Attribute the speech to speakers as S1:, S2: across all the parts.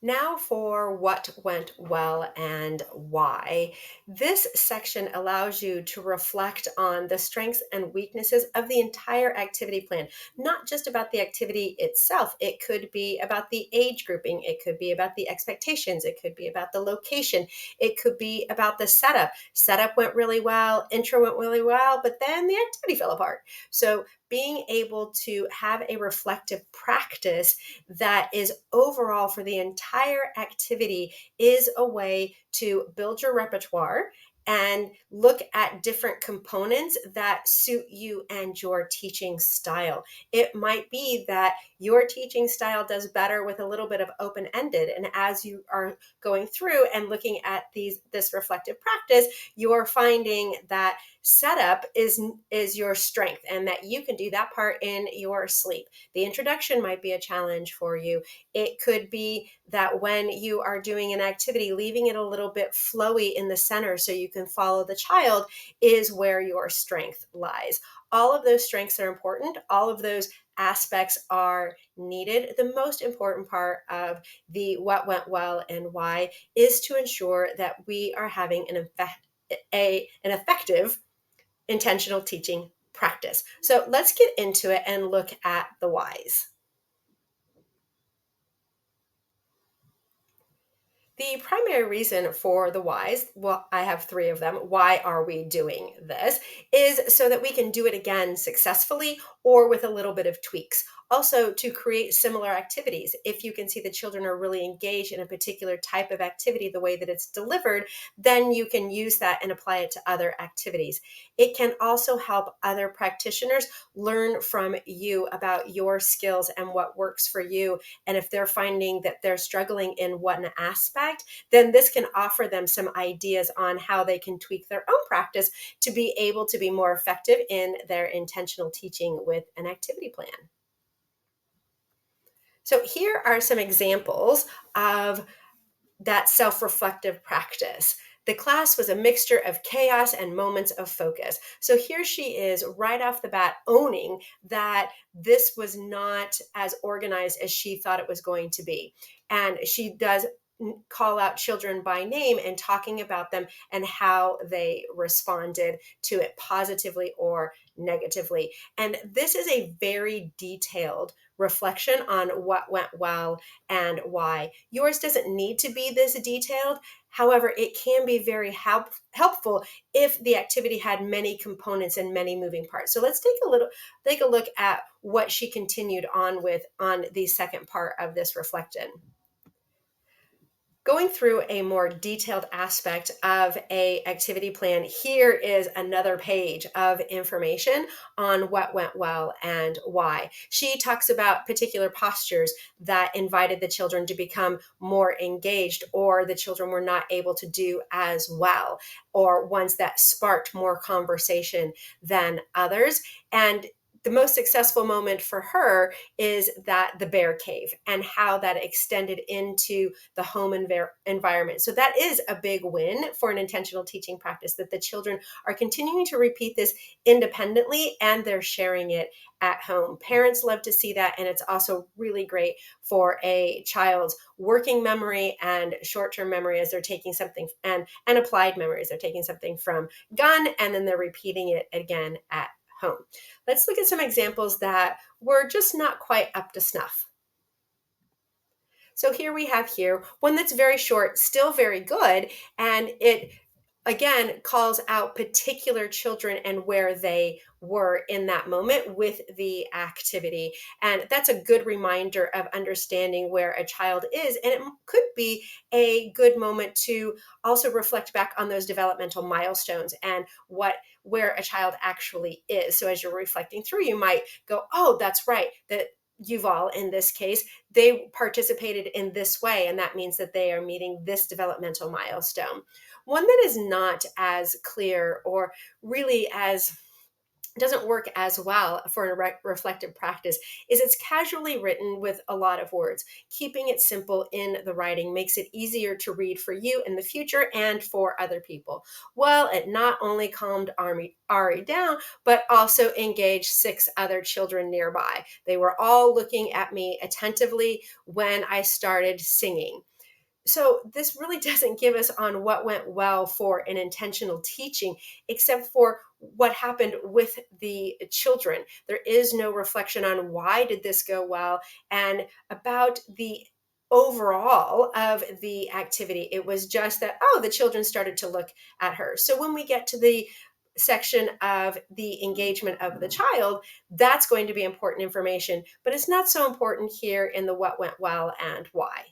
S1: Now for what went well and why. This section allows you to reflect on the strengths and weaknesses of the entire activity plan, not just about the activity itself. It could be about the age grouping, it could be about the expectations, it could be about the location, it could be about the setup. Setup went really well, intro went really well, but then the activity fell apart. So being able to have a reflective practice that is overall for the entire activity is a way to build your repertoire and look at different components that suit you and your teaching style. It might be that your teaching style does better with a little bit of open-ended, and as you are going through and looking at this reflective practice, you're finding that setup is your strength and that you can do that part in your sleep. The introduction might be a challenge for you. It could be that when you are doing an activity, leaving it a little bit flowy in the center so you can follow the child is where your strength lies. All of those strengths are important. All of those aspects are needed. The most important part of the what went well and why is to ensure that we are having an effective intentional teaching practice. So let's get into it and look at the whys. The primary reason for the whys, well, I have three of them. Why are we doing this? Is so that we can do it again successfully or with a little bit of tweaks. Also, to create similar activities. If you can see the children are really engaged in a particular type of activity, the way that it's delivered, then you can use that and apply it to other activities. It can also help other practitioners learn from you about your skills and what works for you. And if they're finding that they're struggling in one aspect, then this can offer them some ideas on how they can tweak their own practice to be able to be more effective in their intentional teaching with an activity plan. So here are some examples of that self-reflective practice. The class was a mixture of chaos and moments of focus. So here she is right off the bat owning that this was not as organized as she thought it was going to be. And she does call out children by name and talking about them and how they responded to it positively or negatively. And this is a very detailed reflection on what went well and why. Yours doesn't need to be this detailed. However, it can be very helpful if the activity had many components and many moving parts. So let's take a look at what she continued on with on the second part of this reflection. Going through a more detailed aspect of a activity plan, here is another page of information on what went well and why. She talks about particular postures that invited the children to become more engaged, or the children were not able to do as well, or ones that sparked more conversation than others. And the most successful moment for her is that the bear cave and how that extended into the home environment. So that is a big win for an intentional teaching practice, that the children are continuing to repeat this independently and they're sharing it at home. Parents love to see that, and it's also really great for a child's working memory and short-term memory as they're taking something, and applied memories. They're taking something from gun and then they're repeating it again at home. Let's look at some examples that were just not quite up to snuff. So here we have one that's very short, still very good, and it again calls out particular children and where they were in that moment with the activity. And that's a good reminder of understanding where a child is. And it could be a good moment to also reflect back on those developmental milestones and where a child actually is. So as you're reflecting through, you might go, oh, that's right, that Yuval, in this case, they participated in this way, and that means that they are meeting this developmental milestone. One that is not as clear or really as doesn't work as well for a reflective practice is it's casually written with a lot of words. Keeping it simple in the writing makes it easier to read for you in the future and for other people. Well, it not only calmed Ari down, but also engaged 6 other children nearby. They were all looking at me attentively when I started singing. So this really doesn't give us on what went well for an intentional teaching, except for what happened with the children. There is no reflection on why did this go well and about the overall of the activity. It was just that, oh, the children started to look at her. So when we get to the section of the engagement of the child, that's going to be important information, but it's not so important here in the what went well and why.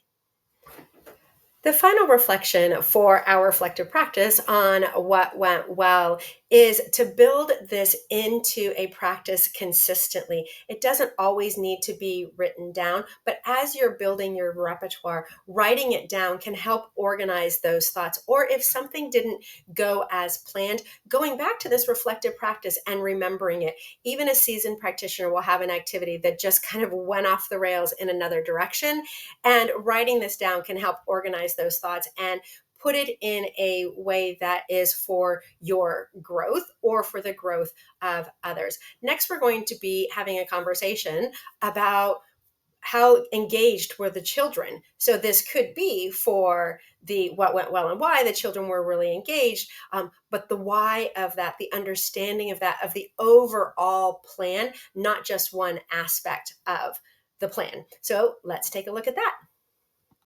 S1: The final reflection for our reflective practice on what went well is to build this into a practice consistently. It doesn't always need to be written down, but as you're building your repertoire, writing it down can help organize those thoughts. Or if something didn't go as planned, going back to this reflective practice and remembering it. Even a seasoned practitioner will have an activity that just kind of went off the rails in another direction, and writing this down can help organize those thoughts and put it in a way that is for your growth or for the growth of others. Next, we're going to be having a conversation about how engaged were the children. So this could be for the what went well and why the children were really engaged, but the why of that, the understanding of that, of the overall plan, not just one aspect of the plan. So let's take a look at that.